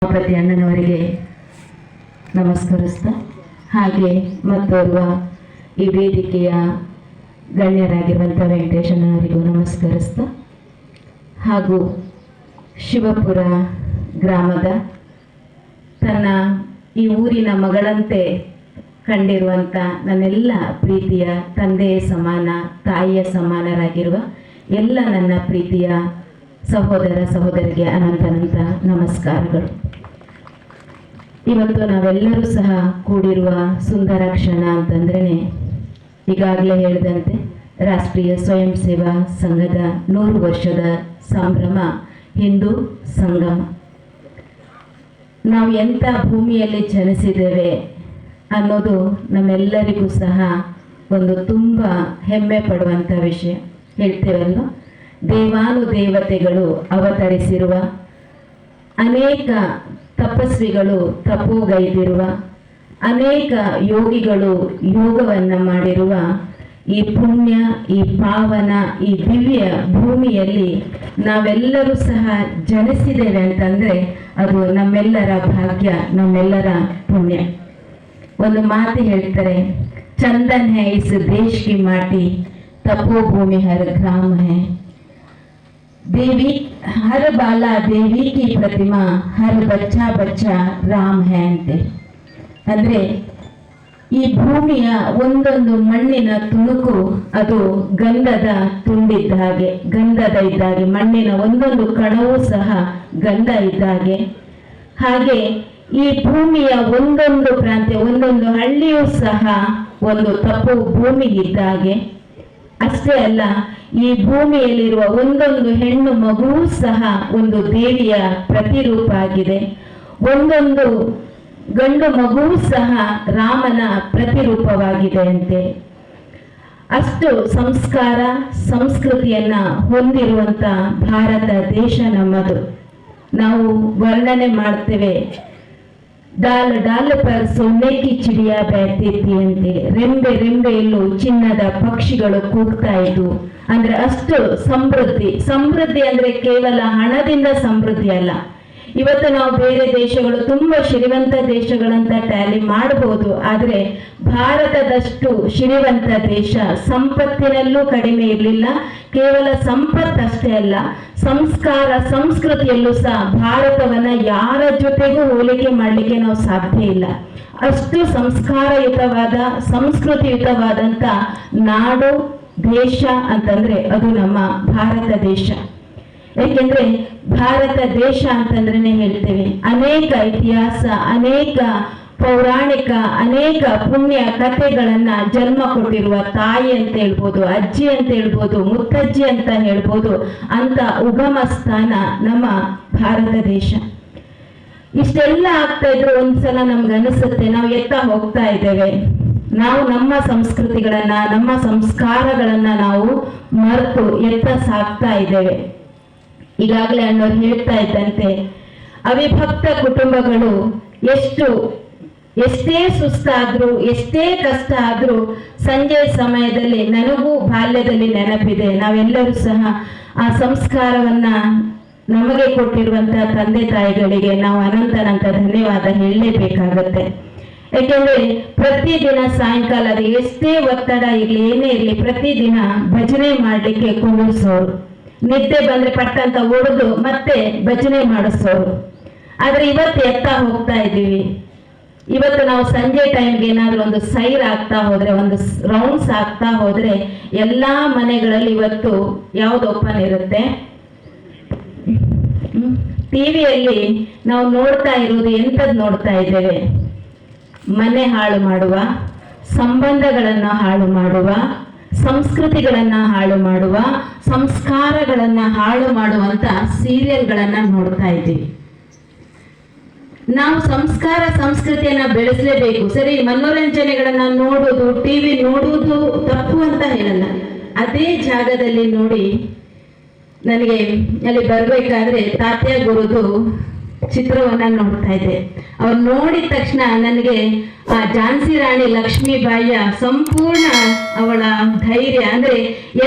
ಪ್ರತಿ ಅಣ್ಣನವರಿಗೆ ನಮಸ್ಕರಿಸ್ತಾ, ಹಾಗೆ ಮತ್ತೋರ್ವ ಈ ವೇದಿಕೆಯ ಗಣ್ಯರಾಗಿರುವಂಥ ವೆಂಕಟೇಶಣ್ಣವರಿಗೂ ನಮಸ್ಕರಿಸ್ತಾ, ಹಾಗೂ ಶಿವಪುರ ಗ್ರಾಮದ ತನ್ನ ಈ ಊರಿನ ಮಗಳಂತೆ ಕಂಡಿರುವಂಥ ನನ್ನೆಲ್ಲ ಪ್ರೀತಿಯ ತಂದೆಯ ಸಮಾನ ತಾಯಿಯ ಸಮಾನರಾಗಿರುವ ಎಲ್ಲ ನನ್ನ ಪ್ರೀತಿಯ ಸಹೋದರ ಸಹೋದರಿಗೆ ಅನಂತ ನಮಸ್ಕಾರಗಳು. ಇವತ್ತು ನಾವೆಲ್ಲರೂ ಸಹ ಕೂಡಿರುವ ಸುಂದರ ಕ್ಷಣ ಅಂತಂದ್ರೆ ಈಗಾಗಲೇ ಹೇಳಿದಂತೆ ರಾಷ್ಟ್ರೀಯ ಸ್ವಯಂ ಸೇವಾ ಸಂಘದ 100 ವರ್ಷದ ಸಂಭ್ರಮ ಹಿಂದೂ ಸಂಗಮ. ನಾವು ಎಂಥ ಭೂಮಿಯಲ್ಲಿ ಜನಿಸಿದ್ದೇವೆ ಅನ್ನೋದು ನಮ್ಮೆಲ್ಲರಿಗೂ ಸಹ ಒಂದು ತುಂಬ ಹೆಮ್ಮೆ ಪಡುವಂಥ ವಿಷಯ. ಹೇಳ್ತೇವಲ್ವ, ದೇವಾನುದೇವತೆಗಳು ಅವತರಿಸಿರುವ, ಅನೇಕ ತಪಸ್ವಿಗಳು ತಪೋಗೈದಿರುವ, ಅನೇಕ ಯೋಗಿಗಳು ಯೋಗವನ್ನು ಮಾಡಿರುವ ಈ ಪುಣ್ಯ, ಈ ಪಾವನ, ಈ ದಿವ್ಯ ಭೂಮಿಯಲ್ಲಿ ನಾವೆಲ್ಲರೂ ಸಹ ಜನಿಸಿದ್ದೇವೆ ಅಂತಂದರೆ ಅದು ನಮ್ಮೆಲ್ಲರ ಭಾಗ್ಯ, ನಮ್ಮೆಲ್ಲರ ಪುಣ್ಯ. ಒಂದು ಮಾತು ಹೇಳ್ತಾರೆ, ಚಂದನ್ ಹೈ ಇಸ್ ದೇಶ್ ಕಿ ಮಾಟಿ, ತಪೋಭೂಮಿ ಹರ್ ಗ್ರಾಮ ಹೈ, ದೇವಿ ಹರ್ ಬಾಲಾ ದೇವಿ ಕಿ ಪ್ರತಿಮಾ, ಹರ್ ಬಚ್ಚಾ ಬಚ್ಚಾ ರಾಮ್ ಹೈ ಅಂತೆ. ಅಂದ್ರೆ ಈ ಭೂಮಿಯ ಒಂದೊಂದು ಮಣ್ಣಿನ ತುಣುಕು ಅದು ಗಂಧದ ತುಂಡಿದ್ದ ಹಾಗೆ, ಗಂಧದ ಇದ್ದಾಗೆ, ಮಣ್ಣಿನ ಒಂದೊಂದು ಕಣವೂ ಸಹ ಗಂಧ ಇದ್ದಾಗೆ. ಹಾಗೆ ಈ ಭೂಮಿಯ ಒಂದೊಂದು ಪ್ರಾಂತ್ಯ, ಒಂದೊಂದು ಹಳ್ಳಿಯೂ ಸಹ ಒಂದು ತಪೋ ಭೂಮಿ ಇದ್ದಾಗೆ. ಅಷ್ಟೇ ಅಲ್ಲ, ಈ ಭೂಮಿಯಲ್ಲಿರುವ ಒಂದೊಂದು ಹೆಣ್ಣು ಮಗುವೂ ಸಹ ಒಂದು ದೇವಿಯ ಪ್ರತಿರೂಪ ಆಗಿದೆ. ಒಂದೊಂದು ಗಂಡು ಮಗುವೂ ಸಹ ರಾಮನ ಪ್ರತಿರೂಪವಾಗಿದೆ ಅಂತೆ. ಅಷ್ಟು ಸಂಸ್ಕಾರ ಸಂಸ್ಕೃತಿಯನ್ನ ಹೊಂದಿರುವಂತ ಭಾರತ ದೇಶ ನಮ್ಮದು. ನಾವು ವರ್ಣನೆ ಮಾಡ್ತೇವೆ, ಡಾಲ್ ಡಾಲ್ ಪರ್ ಸೊನ್ನೆ ಕಿ ಚಿಡಿಯಾ ಬ್ಯಾತಿತಿ ಅಂತೆ. ರೆಂಬೆ ರೆಂಬೆಯಲ್ಲೂ ಚಿನ್ನದ ಪಕ್ಷಿಗಳು ಕೂಗ್ತಾ ಇದ್ವು. ಅಂದ್ರೆ ಅಷ್ಟು ಸಮೃದ್ಧಿ ಅಂದ್ರೆ ಕೇವಲ ಹಣದಿಂದ ಸಮೃದ್ಧಿ ಅಲ್ಲ. ಇವತ್ತು ನಾವು ಬೇರೆ ದೇಶಗಳು ತುಂಬಾ ಶ್ರೀಮಂತ ದೇಶಗಳಂತ ಟ್ಯಾಲಿ ಮಾಡಬಹುದು, ಆದ್ರೆ ಭಾರತದಷ್ಟು ಶ್ರೀಮಂತ ದೇಶ ಸಂಪತ್ತಿನಲ್ಲೂ ಕಡಿಮೆ ಇರಲಿಲ್ಲ. ಕೇವಲ ಸಂಪತ್ತಷ್ಟೇ ಅಲ್ಲ, ಸಂಸ್ಕಾರ ಸಂಸ್ಕೃತಿಯಲ್ಲೂ ಸಹ ಭಾರತವನ್ನ ಯಾರ ಜೊತೆಗೂ ಹೋಲಿಕೆ ಮಾಡಲಿಕ್ಕೆ ನಾವು ಸಾಧ್ಯ ಇಲ್ಲ. ಅಷ್ಟು ಸಂಸ್ಕಾರಯುತವಾದ ಸಂಸ್ಕೃತಿಯುತವಾದಂತ ನಾಡು ದೇಶ ಅಂತಂದ್ರೆ ಅದು ನಮ್ಮ ಭಾರತ ದೇಶ. ಏಕೆಂದ್ರೆ ಭಾರತ ದೇಶ ಅಂತಂದ್ರೆ ಹೇಳ್ತೇವೆ, ಅನೇಕ ಇತಿಹಾಸ, ಅನೇಕ ಪೌರಾಣಿಕ, ಅನೇಕ ಪುಣ್ಯ ಕಥೆಗಳನ್ನ ಜನ್ಮ ಕೊಟ್ಟಿರುವ ತಾಯಿ ಅಂತ ಹೇಳ್ಬೋದು, ಅಜ್ಜಿ ಅಂತ ಹೇಳ್ಬೋದು, ಮುತ್ತಜ್ಜಿ ಅಂತ ಹೇಳ್ಬೋದು, ಅಂತ ಉಗಮ ಸ್ಥಾನ ನಮ್ಮ ಭಾರತ ದೇಶ. ಇಷ್ಟೆಲ್ಲ ಆಗ್ತಾ ಇದ್ರು ಒಂದ್ಸಲ ನಮ್ಗೆ ಅನಿಸುತ್ತೆ, ನಾವು ಎತ್ತ ಹೋಗ್ತಾ ಇದ್ದೇವೆ, ನಾವು ನಮ್ಮ ಸಂಸ್ಕೃತಿಗಳನ್ನ, ನಮ್ಮ ಸಂಸ್ಕಾರಗಳನ್ನ ನಾವು ಮರೆತು ಎತ್ತ ಸಾಗ್ತಾ ಇದ್ದೇವೆ. ಈಗಾಗಲೇ ಅಣ್ಣವ್ರು ಹೇಳ್ತಾ ಇದ್ದಂತೆ, ಅವಿಭಕ್ತ ಕುಟುಂಬಗಳು ಎಷ್ಟೇ ಸುಸ್ತಾದ್ರೂ, ಎಷ್ಟೇ ಕಷ್ಟ ಆದ್ರೂ ಸಂಜೆ ಸಮಯದಲ್ಲಿ, ನನಗೂ ಬಾಲ್ಯದಲ್ಲಿ ನೆನಪಿದೆ, ನಾವೆಲ್ಲರೂ ಸಹ ಆ ಸಂಸ್ಕಾರವನ್ನ ನಮಗೆ ಕೊಟ್ಟಿರುವಂತಹ ತಂದೆ ತಾಯಿಗಳಿಗೆ ನಾವು ಅನಂತ ಧನ್ಯವಾದ ಹೇಳಲೇಬೇಕಾಗತ್ತೆ. ಯಾಕೆಂದ್ರೆ ಪ್ರತಿದಿನ ಸಾಯಂಕಾಲ ಅದು ಎಷ್ಟೇ ಒತ್ತಡ ಇರ್ಲಿ, ಏನೇ ಇರ್ಲಿ, ಪ್ರತಿದಿನ ಭಜನೆ ಮಾಡ್ಲಿಕ್ಕೆ ಕುಂದಿಸೋರು, ನಿದ್ದೆ ಬಂದ್ರೆ ಪಟ್ಟಂತ ಒಡೆದು ಮತ್ತೆ ಭಜನೆ ಮಾಡಿಸೋರು. ಆದ್ರೆ ಇವತ್ತು ಎತ್ತ ಹೋಗ್ತಾ ಇದ್ದೀವಿ. ಇವತ್ತು ನಾವು ಸಂಜೆ ಟೈಮ್ಗೆ ಏನಾದ್ರೂ ಒಂದು ಸೈರ್ ಆಗ್ತಾ ಹೋದ್ರೆ, ಒಂದು ರೌಂಡ್ಸ್ ಆಗ್ತಾ ಹೋದ್ರೆ ಎಲ್ಲಾ ಮನೆಗಳಲ್ಲಿ ಇವತ್ತು ಯಾವ್ದು ಓಪನ್ ಇರುತ್ತೆ, ಟಿವಿಯಲ್ಲಿ ನಾವು ನೋಡ್ತಾ ಇರೋದು ಎಂಥದ್ದು ನೋಡ್ತಾ ಇದ್ದೇವೆ, ಮನೆ ಹಾಳು ಮಾಡುವ, ಸಂಬಂಧಗಳನ್ನು ಹಾಳು ಮಾಡುವ, ಸಂಸ್ಕೃತಿಗಳನ್ನ ಹಾಳು ಮಾಡುವ, ಸಂಸ್ಕಾರಗಳನ್ನ ಹಾಳು ಮಾಡುವಂತ ಸೀರಿಯಲ್ಗಳನ್ನ ನೋಡ್ತಾ ಇದ್ದೀವಿ. ನಾವು ಸಂಸ್ಕಾರ ಸಂಸ್ಕೃತಿಯನ್ನ ಬೆಳೆಸಲೇಬೇಕು. ಸರಿ, ಮನೋರಂಜನೆಗಳನ್ನ ನೋಡುವುದು, ಟಿವಿ ನೋಡುವುದು ತಪ್ಪು ಅಂತ ಹೇಳಲ್ಲ. ಅದೇ ಜಾಗದಲ್ಲಿ ನೋಡಿ, ನನಗೆ ಅಲ್ಲಿ ಬರ್ಬೇಕಾದ್ರೆ ತಾತ್ಯ ಗುರುದು ಚಿತ್ರವನ್ನ ನೋಡ್ತಾ ಇದ್ದೆ. ಅವ್ರು ನೋಡಿದ ತಕ್ಷಣ ನನಗೆ ಆ ಝಾನ್ಸಿ ರಾಣಿ ಲಕ್ಷ್ಮೀಬಾಯಿಯ ಸಂಪೂರ್ಣ ಅವಳ ಧೈರ್ಯ, ಅಂದ್ರೆ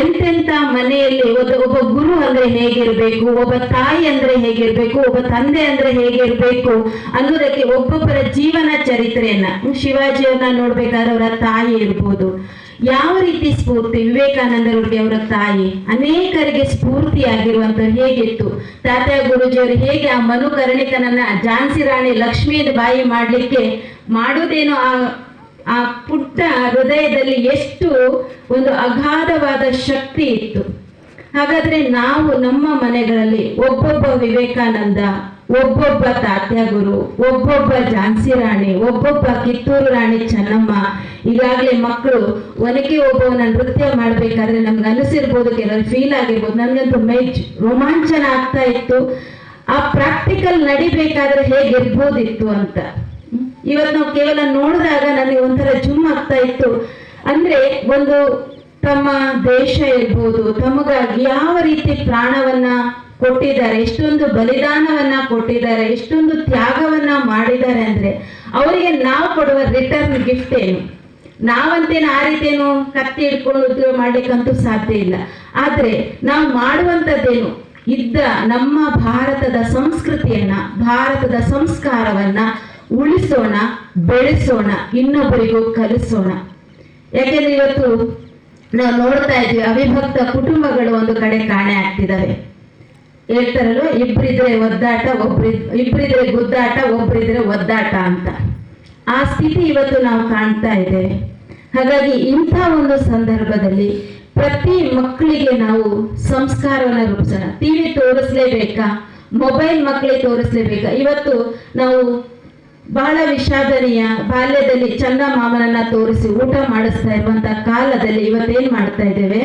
ಎಂತೆಂತ ಮನೆಯಲ್ಲಿ ಒಬ್ಬ ಗುರು ಅಂದ್ರೆ ಹೇಗಿರ್ಬೇಕು, ಒಬ್ಬ ತಾಯಿ ಅಂದ್ರೆ ಹೇಗಿರ್ಬೇಕು, ಒಬ್ಬ ತಂದೆ ಅಂದ್ರೆ ಹೇಗಿರ್ಬೇಕು ಅನ್ನೋದಕ್ಕೆ ಒಬ್ಬೊಬ್ಬರ ಜೀವನ ಚರಿತ್ರೆಯನ್ನ, ಶಿವಾಜಿಯವ್ರನ್ನ ನೋಡ್ಬೇಕಾದ್ರೆ ಅವರ ತಾಯಿ ಇರ್ಬೋದು, ಯಾವ ರೀತಿ ಸ್ಫೂರ್ತಿ, ವಿವೇಕಾನಂದರವ್ರಿಗೆ ಅವರ ತಾಯಿ ಅನೇಕರಿಗೆ ಸ್ಫೂರ್ತಿಯಾಗಿರುವಂತವ್ರು ಹೇಗಿತ್ತು, ತಾತ್ಯ ಗುರೂಜಿಯವರು ಹೇಗೆ ಆ ಮನುಕರ್ಣಿಕನನ್ನ ಝಾನ್ಸಿ ರಾಣಿ ಲಕ್ಷ್ಮೀ ಬಾಯಿ ಮಾಡ್ಲಿಕ್ಕೆ ಮಾಡೋದೇನೋ ಆ ಪುಟ್ಟ ಹೃದಯದಲ್ಲಿ ಎಷ್ಟು ಒಂದು ಅಗಾಧವಾದ ಶಕ್ತಿ ಇತ್ತು. ಹಾಗಾದ್ರೆ ನಾವು ನಮ್ಮ ಮನೆಗಳಲ್ಲಿ ಒಬ್ಬೊಬ್ಬ ವಿವೇಕಾನಂದ, ಒಬ್ಬೊಬ್ಬ ತಾತ್ಯ ಗುರು, ಒಬ್ಬೊಬ್ಬ ಝಾನ್ಸಿ ರಾಣಿ, ಒಬ್ಬೊಬ್ಬ ಕಿತ್ತೂರು ರಾಣಿ ಚೆನ್ನಮ್ಮ, ಈಗಾಗಲೇ ಮಕ್ಕಳು ಒನಕೆ ಒಬ್ಬವನ್ನ ನೃತ್ಯ ಮಾಡ್ಬೇಕಾದ್ರೆ ನಮ್ಗೆ ಅನಿಸಿರ್ಬೋದು, ಕೆಲವರು ಫೀಲ್ ಆಗಿರ್ಬೋದು, ನನ್ಗಂತೂ ರೋಮಾಂಚನ ಆಗ್ತಾ ಇತ್ತು. ಆ ಪ್ರಾಕ್ಟಿಕಲ್ ನಡಿಬೇಕಾದ್ರೆ ಹೇಗಿರ್ಬೋದಿತ್ತು ಅಂತ. ಇವತ್ತು ನಾವು ಕೇವಲ ನೋಡಿದಾಗ ನನಗೆ ಒಂಥರ ಜುಮ್ ಆಗ್ತಾ ಇತ್ತು. ಅಂದ್ರೆ ಒಂದು ತಮ್ಮ ದೇಶ ಇರ್ಬೋದು, ತಮಗಾಗಿ ಯಾವ ರೀತಿ ಪ್ರಾಣವನ್ನ ಕೊಟ್ಟಿದ್ದಾರೆ, ಎಷ್ಟೊಂದು ಬಲಿದಾನವನ್ನ ಕೊಟ್ಟಿದ್ದಾರೆ, ಎಷ್ಟೊಂದು ತ್ಯಾಗವನ್ನ ಮಾಡಿದ್ದಾರೆ. ಅಂದ್ರೆ ಅವರಿಗೆ ನಾವು ಕೊಡುವ ರಿಟರ್ನ್ ಗಿಫ್ಟ್ ಏನು? ನಾವಂತೇನು ಆ ರೀತಿಯೇನು ಕತ್ತಿ ಹಿಡ್ಕೊಂಡು ಉದ್ಯೋಗ ಮಾಡ್ಲಿಕ್ಕಂತೂ ಸಾಧ್ಯ ಇಲ್ಲ. ಆದ್ರೆ ನಾವು ಮಾಡುವಂಥದ್ದೇನು, ಇದ್ದ ನಮ್ಮ ಭಾರತದ ಸಂಸ್ಕೃತಿಯನ್ನ, ಭಾರತದ ಸಂಸ್ಕಾರವನ್ನ ಉಳಿಸೋಣ, ಬೆಳೆಸೋಣ, ಇನ್ನೊಬ್ಬರಿಗೂ ಕಲಿಸೋಣ. ಯಾಕೆಂದ್ರೆ ಇವತ್ತು ನಾವು ನೋಡ್ತಾ ಇದ್ವಿ, ಅವಿಭಕ್ತ ಕುಟುಂಬಗಳು ಒಂದು ಕಡೆ ಕಾಣೆ ಆಗ್ತಿದ್ದಾವೆ. ಹೇಳ್ತಾರಲ್ವ, ಇಬ್ಬರಿದ್ರೆ ಒದ್ದಾಟ, ಇಬ್ಬರಿದ್ರೆ ಗುದ್ದಾಟ, ಒಬ್ಬರಿದ್ರೆ ಒದ್ದಾಟ ಅಂತ. ಆ ಸ್ಥಿತಿ ಇವತ್ತು ನಾವು ಕಾಣ್ತಾ ಇದ್ದೇವೆ. ಹಾಗಾಗಿ ಇಂಥ ಒಂದು ಸಂದರ್ಭದಲ್ಲಿ ಪ್ರತಿ ಮಕ್ಕಳಿಗೆ ನಾವು ಸಂಸ್ಕಾರವನ್ನು ರೂಪಿಸೋಣ. ಟಿವಿ ತೋರಿಸ್ಲೇಬೇಕಾ, ಮೊಬೈಲ್ ಮಕ್ಕಳಿಗೆ ತೋರಿಸ್ಲೇಬೇಕಾ? ಇವತ್ತು ನಾವು ಬಹಳ ವಿಷಾದನೀಯ, ಬಾಲ್ಯದಲ್ಲಿ ಚಂದ ಮಾಮನನ್ನ ತೋರಿಸಿ ಊಟ ಮಾಡಿಸ್ತಾ ಇರುವಂತ ಕಾಲದಲ್ಲಿ ಇವತ್ತೇನ್ ಮಾಡ್ತಾ ಇದ್ದೇವೆ,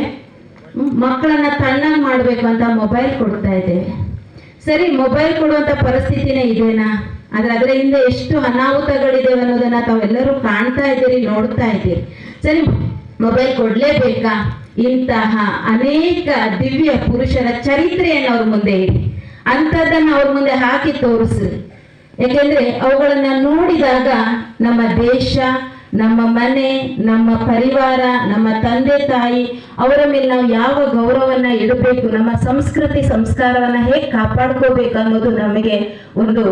ಮಕ್ಕಳನ್ನ ತಣ್ಣಗೆ ಮಾಡ್ಬೇಕು ಅಂತ ಮೊಬೈಲ್ ಕೊಡ್ತಾ ಇದ್ದೇವೆ. ಸರಿ, ಮೊಬೈಲ್ ಕೊಡುವಂತ ಪರಿಸ್ಥಿತಿನೇ ಇದೆನಾ? ಆದ್ರೆ ಅದರ ಹಿಂದೆ ಎಷ್ಟು ಅನಾಹುತಗಳಿದ್ದೇವೆ ಅನ್ನೋದನ್ನ ತಾವೆಲ್ಲರೂ ಕಾಣ್ತಾ ಇದ್ದೀರಿ, ನೋಡ್ತಾ ಇದ್ದೀರಿ. ಸರಿ, ಮೊಬೈಲ್ ಕೊಡ್ಲೇಬೇಕಾ? ಇಂತಹ ಅನೇಕ ದಿವ್ಯ ಪುರುಷರ ಚರಿತ್ರೆಯನ್ನು ಅವ್ರ ಮುಂದೆ ಇಡಿ, ಅಂಥದ್ದನ್ನ ಅವ್ರ ಮುಂದೆ ಹಾಕಿ ತೋರಿಸ್ರಿ. ಯಾಕೆಂದ್ರೆ ಅವುಗಳನ್ನ ನೋಡಿದಾಗ ನಮ್ಮ ದೇಶ, ನಮ್ಮ ಮನೆ, ನಮ್ಮ ಪರಿವಾರ, ನಮ್ಮ ತಂದೆ ತಾಯಿ ಅವರ ಮೇಲೆ ನಾವು ಯಾವ ಗೌರವವನ್ನ ಇಡಬೇಕು, ನಮ್ಮ ಸಂಸ್ಕೃತಿ ಸಂಸ್ಕಾರವನ್ನ ಹೇಗೆ ಕಾಪಾಡ್ಕೋಬೇಕು ಅನ್ನೋದು ನಮಗೆ ಒಂದು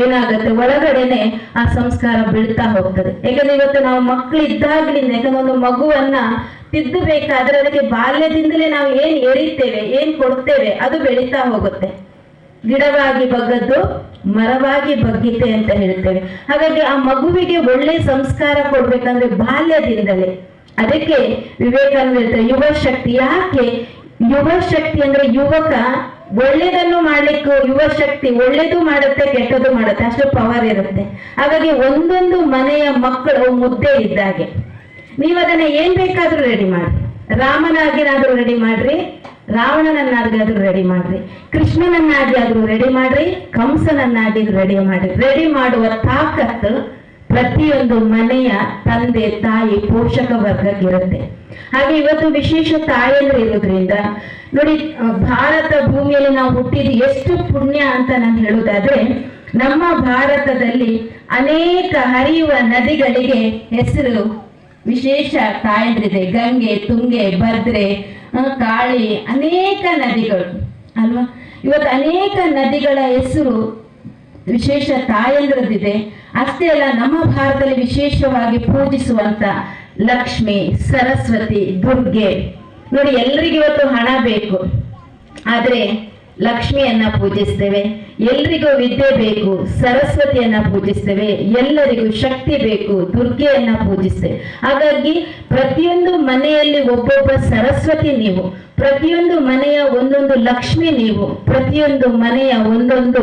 ಏನಾಗುತ್ತೆ, ಒಳಗಡೆನೆ ಆ ಸಂಸ್ಕಾರ ಬೀಳ್ತಾ ಹೋಗ್ತದೆ. ಯಾಕಂದ್ರೆ ಇವತ್ತು ನಾವು ಮಕ್ಕಳಿದ್ದಾಗ್ಲಿಂದ, ಯಾಕಂದ್ರೆ ಒಂದು ಮಗುವನ್ನ ತಿದ್ದಬೇಕಾದ್ರೆ ಅದಕ್ಕೆ ಬಾಲ್ಯದಿಂದಲೇ ನಾವು ಏನ್ ಎರಿತೇವೆ, ಏನ್ ಕೊಡ್ತೇವೆ, ಅದು ಬೆಳೀತಾ ಹೋಗುತ್ತೆ. ಗಿಡವಾಗಿ ಬಗ್ಗದ್ದು ಮರವಾಗಿ ಬಗ್ಗಿತೆ ಅಂತ ಹೇಳ್ತೇವೆ. ಹಾಗಾಗಿ ಆ ಮಗುವಿಗೆ ಒಳ್ಳೆ ಸಂಸ್ಕಾರ ಕೊಡ್ಬೇಕಂದ್ರೆ ಬಾಲ್ಯದಿಂದಲೇ. ಅದಕ್ಕೆ ವಿವೇಕಾನಂದ ಹೇಳ್ತಾರೆ ಯುವ ಶಕ್ತಿ. ಯಾಕೆ ಯುವ ಶಕ್ತಿ ಅಂದ್ರೆ ಯುವಕ ಒಳ್ಳೇದನ್ನು ಮಾಡ್ಲಿಕ್ಕೆ ಯುವ ಶಕ್ತಿ ಒಳ್ಳೇದು ಮಾಡುತ್ತೆ, ಕೆಟ್ಟದ್ದು ಮಾಡುತ್ತೆ, ಅಷ್ಟು ಪವರ್ ಇರುತ್ತೆ. ಹಾಗಾಗಿ ಒಂದೊಂದು ಮನೆಯ ಮಕ್ಕಳು ಮುದ್ದೆ ಇದ್ದಾಗೆ. ನೀವು ಅದನ್ನ ಏನ್ ಬೇಕಾದ್ರೂ ರೆಡಿ ಮಾಡ್ರಿ, ರಾಮನಾಗಿನಾದ್ರೂ ರೆಡಿ ಮಾಡ್ರಿ, ರಾವಣನನ್ನಾದ್ರೂ ರೆಡಿ ಮಾಡ್ರಿ, ಕೃಷ್ಣನನ್ನಾಗಿ ಆದ್ರೂ ರೆಡಿ ಮಾಡ್ರಿ, ಕಂಸನನ್ನಾಗಿ ರೆಡಿ ಮಾಡ್ರಿ. ರೆಡಿ ಮಾಡುವ ತಾಕತ್ತು ಪ್ರತಿಯೊಂದು ಮನೆಯ ತಂದೆ ತಾಯಿ ಪೋಷಕ ವರ್ಗಕ್ಕಿರುತ್ತೆ. ಹಾಗೆ ಇವತ್ತು ವಿಶೇಷ ತಾಯಂದ್ರೆ ಇರೋದ್ರಿಂದ ನೋಡಿ, ಭಾರತ ಭೂಮಿಯಲ್ಲಿ ನಾವು ಹುಟ್ಟಿದ ಎಷ್ಟು ಪುಣ್ಯ ಅಂತ ನಾನು ಹೇಳುವುದಾದ್ರೆ, ನಮ್ಮ ಭಾರತದಲ್ಲಿ ಅನೇಕ ಹರಿಯುವ ನದಿಗಳಿಗೆ ಹೆಸರು ವಿಶೇಷ ತಾಯಂದ್ರಿದೆ. ಗಂಗೆ, ತುಂಗೆ, ಭದ್ರೆ, ಕಾಳಿ, ಅನೇಕ ನದಿಗಳು ಅಲ್ವಾ. ಇವತ್ತು ಅನೇಕ ನದಿಗಳ ಹೆಸರು ವಿಶೇಷ ತಾಯಂದ್ರದಿದೆ. ಅಷ್ಟೇ ಅಲ್ಲ, ನಮ್ಮ ಭಾರತದಲ್ಲಿ ವಿಶೇಷವಾಗಿ ಪೂಜಿಸುವಂತ ಲಕ್ಷ್ಮಿ, ಸರಸ್ವತಿ, ದುರ್ಗೆ. ನೋಡಿ, ಎಲ್ರಿಗೂ ಇವತ್ತು ಹಣ ಬೇಕು, ಆದ್ರೆ ಲಕ್ಷ್ಮಿಯನ್ನ ಪೂಜಿಸ್ತೇವೆ. ಎಲ್ರಿಗೂ ವಿದ್ಯೆ ಬೇಕು, ಸರಸ್ವತಿಯನ್ನ ಪೂಜಿಸ್ತೇವೆ. ಎಲ್ಲರಿಗೂ ಶಕ್ತಿ ಬೇಕು, ದುರ್ಗೆಯನ್ನ ಪೂಜಿಸ್ತೇವೆ. ಹಾಗಾಗಿ ಪ್ರತಿಯೊಂದು ಮನೆಯಲ್ಲಿ ಒಬ್ಬೊಬ್ಬ ಸರಸ್ವತಿ ನೀವು, ಪ್ರತಿಯೊಂದು ಮನೆಯ ಒಂದೊಂದು ಲಕ್ಷ್ಮಿ ನೀವು, ಪ್ರತಿಯೊಂದು ಮನೆಯ ಒಂದೊಂದು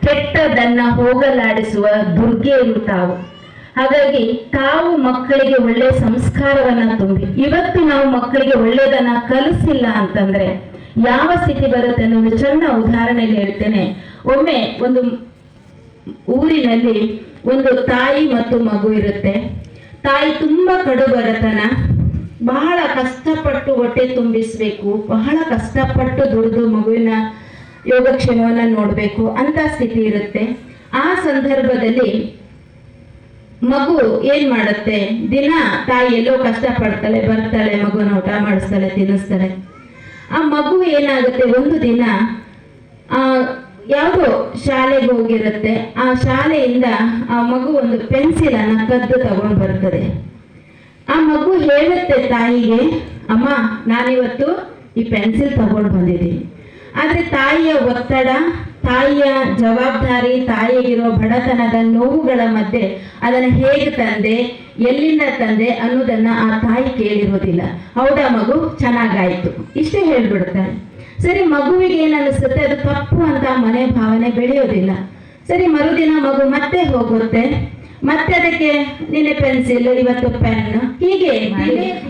ಕೆಟ್ಟದನ್ನ ಹೋಗಲಾಡಿಸುವ ದುರ್ಗೆಯರು ತಾವು. ಹಾಗಾಗಿ ತಾವು ಮಕ್ಕಳಿಗೆ ಒಳ್ಳೆ ಸಂಸ್ಕಾರವನ್ನ ತುಂಬಿ. ಇವತ್ತು ನಾವು ಮಕ್ಕಳಿಗೆ ಒಳ್ಳೆಯದನ್ನ ಕಲಿಸಿಲ್ಲ ಅಂತಂದ್ರೆ ಯಾವ ಸ್ಥಿತಿ ಬರುತ್ತೆ ಅನ್ನೋದು ಚೆನ್ನ ಉದಾಹರಣೆಯಲ್ಲಿ ಹೇಳ್ತೇನೆ. ಒಮ್ಮೆ ಒಂದು ಊರಿನಲ್ಲಿ ಒಂದು ತಾಯಿ ಮತ್ತು ಮಗು ಇರುತ್ತೆ. ತಾಯಿ ತುಂಬಾ ಕಡುಬಡತನ, ಬಹಳ ಕಷ್ಟಪಟ್ಟು ಹೊಟ್ಟೆ ತುಂಬಿಸ್ಬೇಕು, ಬಹಳ ಕಷ್ಟಪಟ್ಟು ದುಡಿದು ಮಗುವಿನ ಯೋಗಕ್ಷೇಮವನ್ನ ನೋಡಬೇಕು ಅಂತ ಸ್ಥಿತಿ ಇರುತ್ತೆ. ಆ ಸಂದರ್ಭದಲ್ಲಿ ಮಗು ಏನ್ ಮಾಡುತ್ತೆ, ದಿನ ತಾಯಿ ಎಲ್ಲೋ ಕಷ್ಟ ಪಡ್ತಾಳೆ, ಬರ್ತಾಳೆ, ಮಗುನ ಊಟ ಮಾಡಿಸ್ತಾಳೆ, ತಿನ್ನಿಸ್ತಾಳೆ. ಆ ಮಗು ಏನಾಗುತ್ತೆ, ಒಂದು ದಿನ ಯಾವುದೋ ಶಾಲೆಗೆ ಹೋಗಿರುತ್ತೆ. ಆ ಶಾಲೆಯಿಂದ ಆ ಮಗು ಒಂದು ಪೆನ್ಸಿಲ್ ಅನ್ನ ಕದ್ದು ತಗೊಂಡು ಬರ್ತದೆ. ಆ ಮಗು ಹೇಳುತ್ತೆ ತಾಯಿಗೆ, ಅಮ್ಮ ನಾನಿವತ್ತು ಈ ಪೆನ್ಸಿಲ್ ತಗೊಂಡು ಬಂದಿದ್ದೀನಿ. ಆದ್ರೆ ತಾಯಿಯ ಒತ್ತಡ, ತಾಯಿಯ ಜವಾಬ್ದಾರಿ, ತಾಯಿಗಿರೋ ಬಡತನದ ನೋವುಗಳ ಮಧ್ಯೆ ಅದನ್ನ ಹೇಗೆ ತಂದೆ, ಎಲ್ಲಿಂದ ತಂದೆ ಅನ್ನೋದನ್ನ ಆ ತಾಯಿ ಕೇಳಿರೋದಿಲ್ಲ. ಹೌದಾ ಮಗು, ಚೆನ್ನಾಗಾಯ್ತು, ಇಷ್ಟೇ ಹೇಳ್ಬಿಡ್ತಾರೆ. ಸರಿ, ಮಗುವಿಗೆ ಏನ್ ಅನಿಸುತ್ತೆ, ಅದು ತಪ್ಪು ಅಂತ ಮನೆ ಭಾವನೆ ಬೆಳೆಯೋದಿಲ್ಲ. ಸರಿ, ಮರುದಿನ ಮಗು ಮತ್ತೆ ಹೋಗುತ್ತೆ, ಮತ್ತೆ ಅದಕ್ಕೆ ನಿನ್ನೆ ಪೆನ್ಸಿಲ್, ಇವತ್ತು ಪೆನ್, ಹೀಗೆ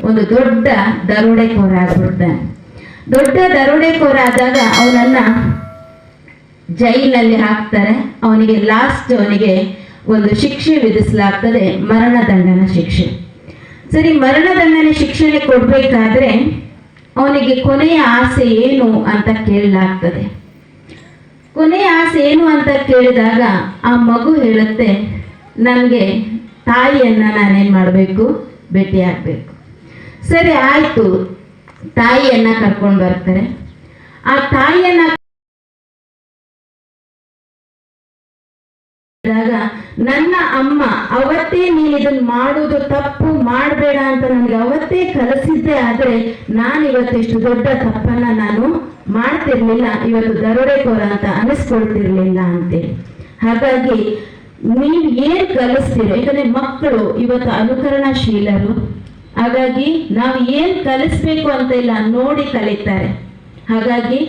ಒಂದು ದೊಡ್ಡ ದರೋಡೆಕೋರ ಆಗ್ಬಿಡ್ತಾನೆ. ದೊಡ್ಡ ದರೋಡೆಕೋರ ಆದಾಗ ಅವನನ್ನ ಜೈಲಿನಲ್ಲಿ ಹಾಕ್ತಾರೆ. ಅವನಿಗೆ ಒಂದು ಶಿಕ್ಷೆ ವಿಧಿಸಲಾಗ್ತದೆ, ಮರಣದಂಡನ ಶಿಕ್ಷೆ. ಸರಿ, ಮರಣದಂಡನೆ ಶಿಕ್ಷೆನೆ ಕೊಡ್ಬೇಕಾದ್ರೆ ಅವನಿಗೆ ಕೊನೆಯ ಆಸೆ ಏನು ಅಂತ ಕೇಳಲಾಗ್ತದೆ. ಕೊನೆಯ ಆಸೆ ಏನು ಅಂತ ಕೇಳಿದಾಗ ಆ ಮಗು ಹೇಳುತ್ತೆ, ನನಗೆ ತಾಯಿಯನ್ನ ನಾನೇನ್ ಮಾಡಬೇಕು, ಭೇಟಿ ಆಗ್ಬೇಕು. ಸರಿ ಆಯ್ತು, ತಾಯಿಯನ್ನ ಕರ್ಕೊಂಡು ಬರ್ತಾರೆ. ಆ ತಾಯಿಯನ್ನ ನನ್ನ ಅಮ್ಮ ಅವತ್ತೇ ನೀನು ಇದನ್ನ ಮಾಡುವುದು ತಪ್ಪು, ಮಾಡಬೇಡ ಅಂತ ನನಗೆ ಅವತ್ತೇ ಕಲಿಸಿದ್ದೆ, ಆದ್ರೆ ನಾನು ಇವತ್ತು ಇಷ್ಟು ದೊಡ್ಡ ತಪ್ಪನ್ನ ನಾನು ಮಾಡ್ತಿರ್ಲಿಲ್ಲ, ಇವತ್ತು ದರೋಡೆಕೋರ ಅಂತ ಅನಿಸ್ಕೊಳ್ತಿರ್ಲಿಲ್ಲ ಅಂತೇಳಿ. ಹಾಗಾಗಿ ನೀವು ಏನ್ ಕಲಿಸ್ತೀರೋ, ಯಾಕಂದ್ರೆ ಮಕ್ಕಳು ಇವತ್ತು ಅನುಕರಣಶೀಲರು. ಹಾಗಾಗಿ ನಾವು ಏನ್ ಕಲಿಸ್ಬೇಕು ಅಂತ ಇಲ್ಲ, ನೋಡಿ ಕಲಿತಾರೆ. ಹಾಗಾಗಿ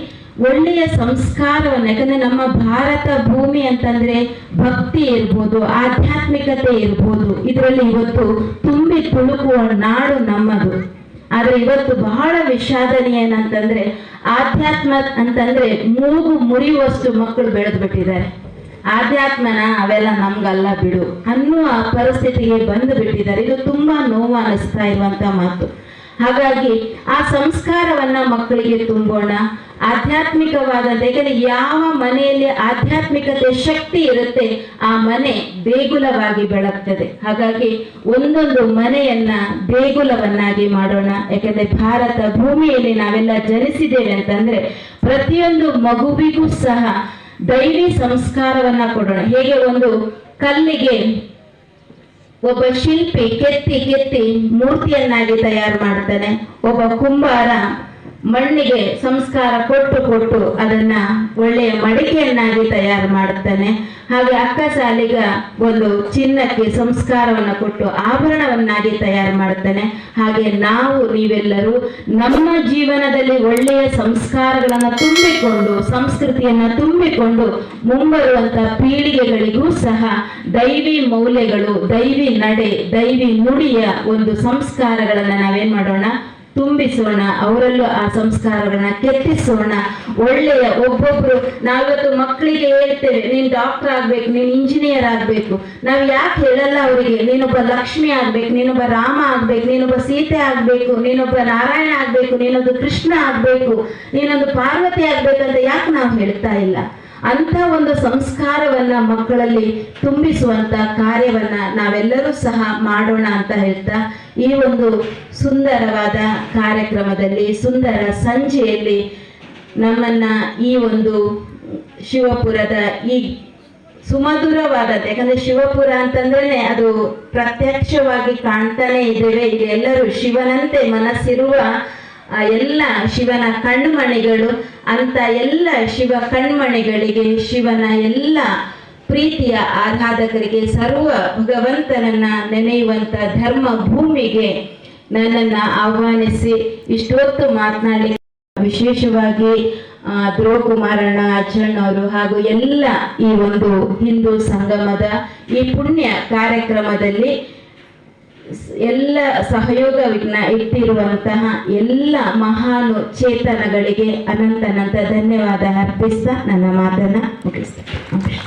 ಒಳ್ಳೆಯ ಸಂಸ್ಕಾರವನ್ನು, ಯಾಕಂದ್ರೆ ನಮ್ಮ ಭಾರತ ಭೂಮಿ ಅಂತಂದ್ರೆ ಭಕ್ತಿ ಇರ್ಬೋದು, ಆಧ್ಯಾತ್ಮಿಕತೆ ಇರ್ಬೋದು, ಇದರಲ್ಲಿ ಇವತ್ತು ತುಂಬಿ ತುಳುಕುವ ನಾಡು ನಮ್ಮದು. ಆದ್ರೆ ಇವತ್ತು ಬಹಳ ವಿಷಾದನೀಯ ಏನಂತಂದ್ರೆ, ಆಧ್ಯಾತ್ಮ ಅಂತಂದ್ರೆ ಮೂಗು ಮುರಿಯುವಷ್ಟು ಮಕ್ಕಳು ಬೆಳೆದು ಬಿಟ್ಟಿದ್ದಾರೆ. ಆಧ್ಯಾತ್ಮನ ಅವೆಲ್ಲ ನಮ್ಗಲ್ಲ ಬಿಡು ಅನ್ನುವ ಪರಿಸ್ಥಿತಿಗೆ ಬಂದು ಬಿಟ್ಟಿದ್ದಾರೆ. ಇದು ತುಂಬಾ ನೋವು ಅನಿಸ್ತಾ ಇರುವಂತ ಮಾತು. ಹಾಗಾಗಿ ಆ ಸಂಸ್ಕಾರವನ್ನ ಮಕ್ಕಳಿಗೆ ತುಂಬೋಣ, ಆಧ್ಯಾತ್ಮಿಕವಾದಂತ. ಯಾಕಂದ್ರೆ ಯಾವ ಮನೆಯಲ್ಲಿ ಆಧ್ಯಾತ್ಮಿಕತೆ ಶಕ್ತಿ ಇರುತ್ತೆ ಆ ಮನೆ ದೇಗುಲವಾಗಿ ಬೆಳಗ್ತದೆ. ಹಾಗಾಗಿ ಒಂದೊಂದು ಮನೆಯನ್ನ ದೇಗುಲವನ್ನಾಗಿ ಮಾಡೋಣ. ಯಾಕಂದ್ರೆ ಭಾರತ ಭೂಮಿಯಲ್ಲಿ ನಾವೆಲ್ಲ ಜನಿಸಿದ್ದೇವೆ ಅಂತಂದ್ರೆ ಪ್ರತಿಯೊಂದು ಮಗುವಿಗೂ ಸಹ ದೈವಿ ಸಂಸ್ಕಾರವನ್ನ ಕೊಡೋಣ. ಹೇಗೆ ಒಂದು ಕಲ್ಲಿಗೆ ಒಬ್ಬ ಶಿಲ್ಪಿ ಕೆತ್ತಿ ಮೂರ್ತಿಯನ್ನಾಗಿ ತಯಾರು ಮಾಡ್ತಾನೆ, ಒಬ್ಬ ಕುಂಬಾರ ಮಣ್ಣಿಗೆ ಸಂಸ್ಕಾರ ಕೊಟ್ಟು ಅದನ್ನ ಒಳ್ಳೆಯ ಮಡಿಕೆಯನ್ನಾಗಿ ತಯಾರು ಮಾಡುತ್ತಾನೆ. ಹಾಗೆ ಅಕ್ಕಸಾಲಿಗ ಒಂದು ಚಿನ್ನಕ್ಕೆ ಸಂಸ್ಕಾರವನ್ನು ಕೊಟ್ಟು ಆಭರಣವನ್ನಾಗಿ ತಯಾರು ಮಾಡುತ್ತಾನೆ. ಹಾಗೆ ನೀವೆಲ್ಲರೂ ನಮ್ಮ ಜೀವನದಲ್ಲಿ ಒಳ್ಳೆಯ ಸಂಸ್ಕಾರಗಳನ್ನು ತುಂಬಿಕೊಂಡು, ಸಂಸ್ಕೃತಿಯನ್ನ ತುಂಬಿಕೊಂಡು ಮುಂಬರುವಂತ ಪೀಳಿಗೆಗಳಿಗೂ ಸಹ ದೈವಿ ಮೌಲ್ಯಗಳು, ದೈವಿ ನಡೆ, ದೈವಿ ನುಡಿಯ ಒಂದು ಸಂಸ್ಕಾರಗಳನ್ನ ನಾವೇನ್ ಮಾಡೋಣ, ತುಂಬಿಸೋಣ. ಅವರಲ್ಲೂ ಆ ಸಂಸ್ಕಾರಗಳನ್ನ ಕೆತ್ತಿಸೋಣ. ಒಳ್ಳೆಯ ಒಬ್ಬೊಬ್ರು ನಾವಿವತ್ತು ಮಕ್ಕಳಿಗೆ ಹೇಳ್ತೇವೆ, ನೀನ್ ಡಾಕ್ಟರ್ ಆಗ್ಬೇಕು, ನೀನ್ ಇಂಜಿನಿಯರ್ ಆಗ್ಬೇಕು. ನಾವ್ ಯಾಕೆ ಹೇಳಲ್ಲ ಅವರಿಗೆ, ನೀನೊಬ್ಬ ಲಕ್ಷ್ಮಿ ಆಗ್ಬೇಕು, ನೀನೊಬ್ಬ ರಾಮ ಆಗ್ಬೇಕು, ನೀನೊಬ್ಬ ಸೀತೆ ಆಗ್ಬೇಕು, ನೀನೊಬ್ಬ ನಾರಾಯಣ ಆಗ್ಬೇಕು, ನೀನೊಂದು ಕೃಷ್ಣ ಆಗ್ಬೇಕು, ನೀನೊಂದು ಪಾರ್ವತಿ ಆಗ್ಬೇಕಂತ ಯಾಕೆ ನಾವು ಹೇಳ್ತಾ ಇಲ್ಲ? ಅಂತ ಒಂದು ಸಂಸ್ಕಾರವನ್ನ ಮಕ್ಕಳಲ್ಲಿ ತುಂಬಿಸುವಂತ ಕಾರ್ಯವನ್ನ ನಾವೆಲ್ಲರೂ ಸಹ ಮಾಡೋಣ ಅಂತ ಹೇಳ್ತಾ, ಈ ಒಂದು ಸುಂದರವಾದ ಕಾರ್ಯಕ್ರಮದಲ್ಲಿ, ಸುಂದರ ಸಂಜೆಯಲ್ಲಿ ನಮ್ಮನ್ನ ಈ ಒಂದು ಶಿವಪುರದ ಈ ಸುಮಧುರವಾದ, ಯಾಕಂದ್ರೆ ಶಿವಪುರ ಅಂತಂದ್ರೆ ಅದು ಪ್ರತ್ಯಕ್ಷವಾಗಿ ಕಾಣ್ತಾನೆ ಇದ್ದೇವೆ. ಇಲ್ಲಿ ಎಲ್ಲರೂ ಶಿವನಂತೆ ಮನಸ್ಸಿರುವ ಎಲ್ಲ ಶಿವನ ಕಣ್ಮಣಿಗಳು ಅಂತ ಎಲ್ಲ ಶಿವ ಕಣ್ಮಣಿಗಳಿಗೆ, ಶಿವನ ಎಲ್ಲ ಪ್ರೀತಿಯ ಆರಾಧಕರಿಗೆ, ಸರ್ವ ಭಗವಂತನನ್ನ ನೆನೆಯುವಂತ ಧರ್ಮ ಭೂಮಿಗೆ ನನ್ನನ್ನ ಆಹ್ವಾನಿಸಿ ಇಷ್ಟೊತ್ತು ಮಾತನಾಡಿ, ವಿಶೇಷವಾಗಿ ಧ್ರುವಕುಮಾರಣ್ಣ ಅಜ್ಜಣ್ಣವರು ಹಾಗೂ ಎಲ್ಲ ಈ ಒಂದು ಹಿಂದೂ ಸಂಗಮದ ಈ ಪುಣ್ಯ ಕಾರ್ಯಕ್ರಮದಲ್ಲಿ ಎಲ್ಲ ಸಹಯೋಗವನ್ನ ಇಟ್ಟಿರುವಂತಹ ಎಲ್ಲ ಮಹಾನು ಚೇತನಗಳಿಗೆ ಅನಂತ ಧನ್ಯವಾದ ಅರ್ಪಿಸ್ತಾ ನನ್ನ ಮಾತನ್ನ ಮುಗಿಸ್ತೇನೆ.